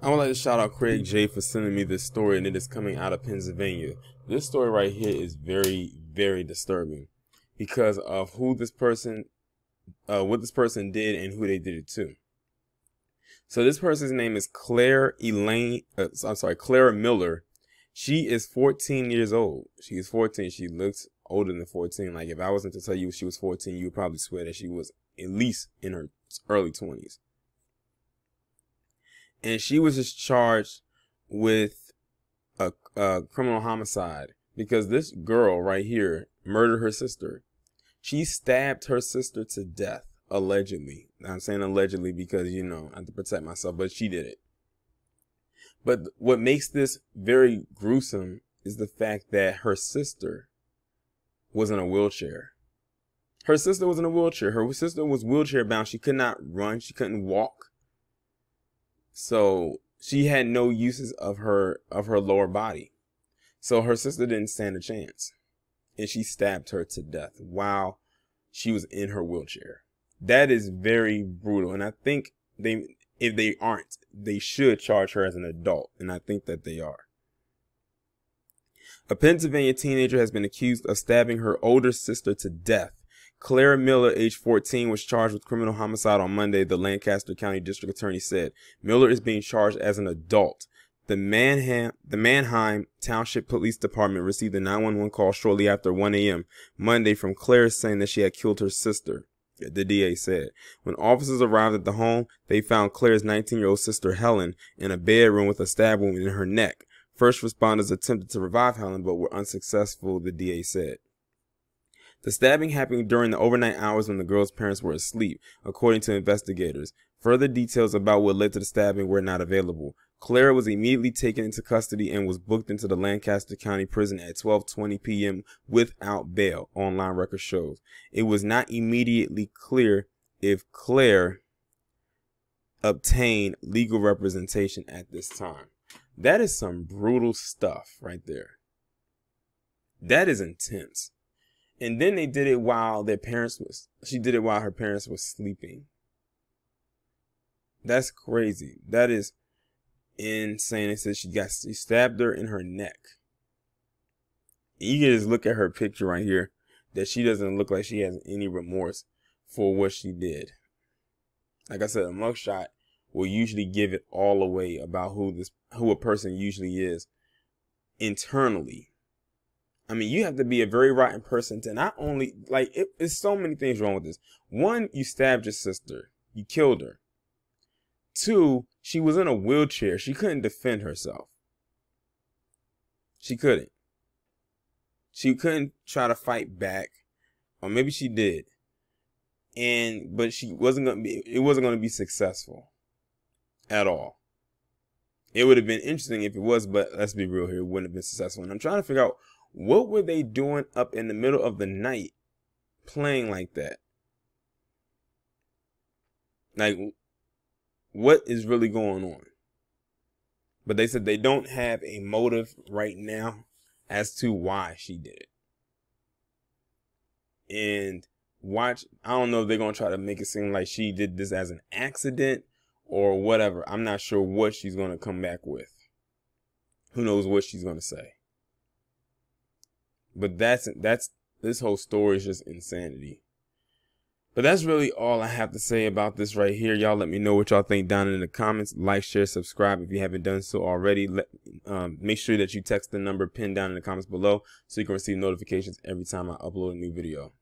I would like to shout out Craig J for sending me this story, and it is coming out of Pennsylvania. This story right here is very, very disturbing because of who this person, what this person did and who they did it to. So this person's name is Clara Miller. She is 14 years old. She is 14. She looks older than 14. Like if I wasn't to tell you she was 14, you would probably swear that she was at least in her early 20s. And she was just charged with a criminal homicide because this girl right here murdered her sister. She stabbed her sister to death, allegedly. I'm saying allegedly because, you know, I have to protect myself, but she did it. But what makes this very gruesome is the fact that her sister was in a wheelchair. Her sister was in a wheelchair. Her sister was wheelchair bound. She could not run. She couldn't walk. So she had no uses of her lower body. So her sister didn't stand a chance. And she stabbed her to death while she was in her wheelchair. That is very brutal. And I think if they aren't, they should charge her as an adult. And I think that they are. A Pennsylvania teenager has been accused of stabbing her older sister to death. Clara Miller, age 14, was charged with criminal homicide on Monday, the Lancaster County District Attorney said. Miller is being charged as an adult. The Manheim Township Police Department received a 911 call shortly after 1 a.m. Monday from Clara saying that she had killed her sister, the DA said. When officers arrived at the home, they found Clara's 19-year-old sister, Helen, in a bedroom with a stab wound in her neck. First responders attempted to revive Helen but were unsuccessful, the DA said. The stabbing happened during the overnight hours when the girl's parents were asleep, according to investigators. Further details about what led to the stabbing were not available. Clara was immediately taken into custody and was booked into the Lancaster County Prison at 12:20 p.m. without bail, online record shows. It was not immediately clear if Claire obtained legal representation at this time. That is some brutal stuff right there. That is intense. And then they did it while she did it while her parents were sleeping. That's crazy. That is insane. They said she stabbed her in her neck. You can just look at her picture right here that she doesn't look like she has any remorse for what she did. Like I said, a mugshot will usually give it all away about who a person usually is internally. I mean, you have to be a very rotten person to not only, like, it's so many things wrong with this. One, you stabbed your sister. You killed her. Two, she was in a wheelchair. She couldn't defend herself. She couldn't. She couldn't try to fight back. Or maybe she did. But it wasn't going to be successful at all. It would have been interesting if it was, but let's be real here, it wouldn't have been successful. And I'm trying to figure out, what were they doing up in the middle of the night playing like that? Like, what is really going on? But they said they don't have a motive right now as to why she did it. And I don't know if they're going to try to make it seem like she did this as an accident or whatever. I'm not sure what she's going to come back with. Who knows what she's going to say. But this whole story is just insanity. But that's really all I have to say about this right here. Y'all let me know what y'all think down in the comments. Like, share, subscribe if you haven't done so already. Make sure that you text the number pinned down in the comments below so you can receive notifications every time I upload a new video.